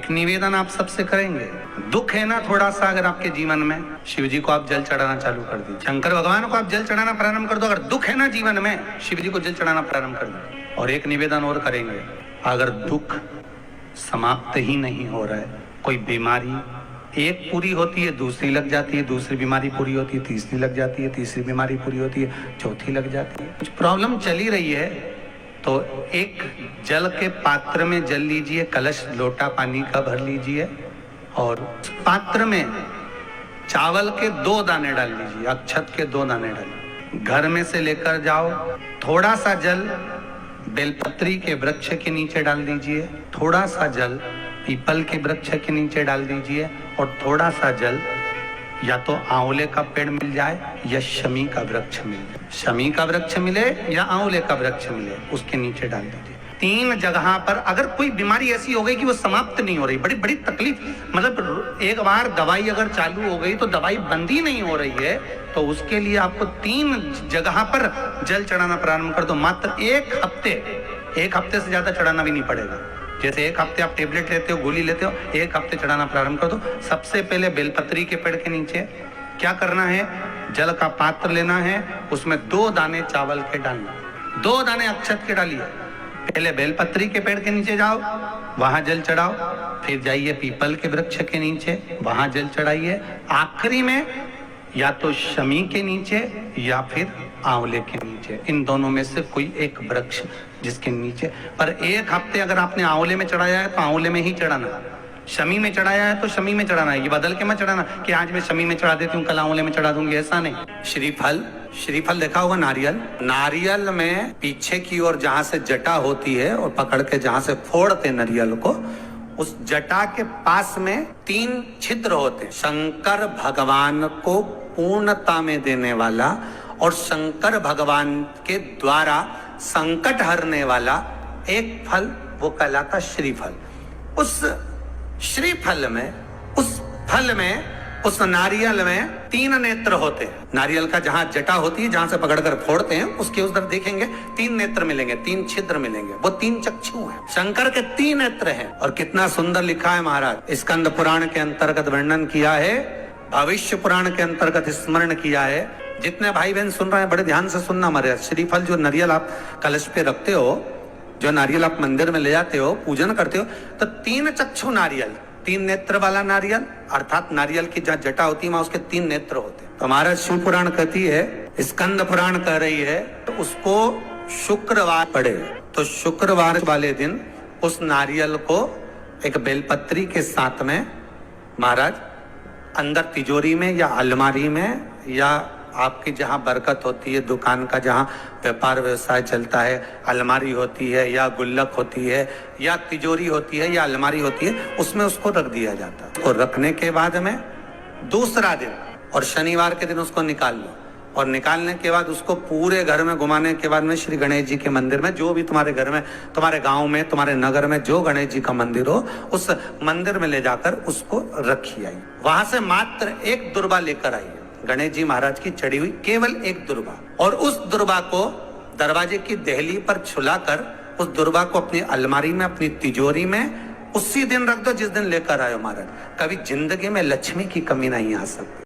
एक निवेदन आप सबसे करेंगे। दुख है ना थोड़ा सा अगर आपके जीवन में, शिव जी को आप जल चढ़ाना चालू कर दीजिए। शंकर भगवान को आप जल चढ़ाना प्रारंभ कर दो। अगर दुख है ना जीवन में, शिव जी को जल चढ़ाना प्रारंभ कर दो। और एक निवेदन और करेंगे, अगर दुख समाप्त ही नहीं हो रहा है, कोई बीमारी एक पूरी होती है, दूसरी लग जाती है, दूसरी बीमारी पूरी होती है, तीसरी लग जाती है, तीसरी बीमारी पूरी होती है, चौथी लग जाती है, कुछ प्रॉब्लम चली रही है, तो एक जल के पात्र में जल लीजिए, कलश लोटा पानी का भर लीजिए और पात्र में चावल के 2 दाने डाल लीजिए, अक्षत के 2 दाने डालिए। घर में से लेकर जाओ, थोड़ा सा जल बेलपत्री के वृक्ष के नीचे डाल दीजिए, थोड़ा सा जल पीपल के वृक्ष के नीचे डाल दीजिए और थोड़ा सा जल या तो आंवले का पेड़ मिल जाए या शमी का वृक्ष मिल जाए, शमी का वृक्ष मिले या आंवले का वृक्ष मिले, उसके नीचे डाल दीजिए। 3 जगह पर अगर कोई बीमारी ऐसी हो गई कि वो समाप्त नहीं हो रही, बड़ी बड़ी तकलीफ, मतलब एक बार दवाई अगर चालू हो गई तो दवाई बंद ही नहीं हो रही है, तो उसके लिए आपको 3 जगह पर जल चढ़ाना प्रारंभ कर दो। मात्र 1 हफ्ते से ज्यादा चढ़ाना भी नहीं पड़ेगा। जैसे 1 हफ्ते आप टेबलेट लेते हो, गोली लेते हो, 1 हफ्ते चढ़ाना प्रारंभ कर दो। सबसे पहले बेलपत्री के पेड़ के नीचे क्या करना है, जल का पात्र लेना है, उसमें 2 दाने चावल के डालना, 2 दाने अक्षत के डालिए। पहले बेलपत्री के पेड़ के नीचे जाओ, वहां जल चढ़ाओ, फिर जाइए पीपल के वृक्ष के नीचे, वहां जल चढ़ाइए, आखिरी में या तो शमी के नीचे या फिर आंवले के नीचे, इन दोनों में से कोई एक वृक्ष जिसके नीचे। पर 1 हफ्ते अगर आपने आंवले में चढ़ाया है तो आंवले में ही चढ़ाना, शमी में चढ़ाया है तो शमी में चढ़ाना है। ये बदल के मत चढ़ाना कि आज मैं शमी में चढ़ा देती हूँ, कल आंवले में चढ़ा दूंगी, ऐसा नहीं। श्रीफल देखा होगा, नारियल में पीछे की ओर जहां से जटा होती है और पकड़ के जहां से फोड़ते नारियल को, उस जटा के पास में 3 छिद्र होते। शंकर भगवान को पूर्णता में देने वाला और शंकर भगवान के द्वारा संकट हरने वाला एक फल, वो कहलाता श्रीफल। उस श्रीफल में, उस फल में, उस नारियल में 3 नेत्र होते हैं। नारियल का जहां जटा होती है, जहां से पकड़कर फोड़ते हैं, उसके उस तरफ देखेंगे 3 नेत्र मिलेंगे, 3 छिद्र मिलेंगे, वो 3 चक्षु हैं। शंकर के 3 नेत्र हैं। और कितना सुंदर लिखा है महाराज, स्कंद पुराण के अंतर्गत वर्णन किया है, भविष्य पुराण के अंतर्गत स्मरण किया है। जितने भाई बहन सुन रहे हैं बड़े ध्यान से सुनना हमारे। श्रीफल जो नारियल आप कलश पे रखते हो, जो नारियल आप मंदिर में ले जाते हो, पूजन करते हो, तो 3 चक्षु नारियल, 3 नेत्र वाला नारियल, अर्थात नारियल की जहाँ जटा होती है वहां उसके 3 नेत्र होते हैं। तो हमारा शिव पुराण कहती है, स्कंद पुराण कह रही है, तो उसको शुक्रवार पड़े, तो शुक्रवार वाले दिन उस नारियल को एक बेलपत्री के साथ में महाराज अंदर तिजोरी में या अलमारी में, या आपकी जहां बरकत होती है, दुकान का जहां व्यापार व्यवसाय चलता है, अलमारी होती है या गुल्लक होती है या तिजोरी होती है या अलमारी होती है, उसमें उसको रख दिया जाता है। और रखने के बाद में दूसरा दिन और शनिवार के दिन उसको निकाल लो, और निकालने के बाद उसको पूरे घर में घुमाने के बाद में श्री गणेश जी के मंदिर में, जो भी तुम्हारे घर में, तुम्हारे गांव में, तुम्हारे नगर में जो गणेश जी का मंदिर हो, उस मंदिर में ले जाकर उसको रखी आई। वहां से मात्र 1 दुर्बा लेकर आई, गणेश जी महाराज की चढ़ी हुई केवल 1 दुर्बा, और उस दुर्बा को दरवाजे की देहली पर छुलाकर उस दुर्बा को अपनी अलमारी में, अपनी तिजोरी में उसी दिन रख दो जिस दिन लेकर आयो महाराज। कभी जिंदगी में लक्ष्मी की कमी नहीं आ सकती।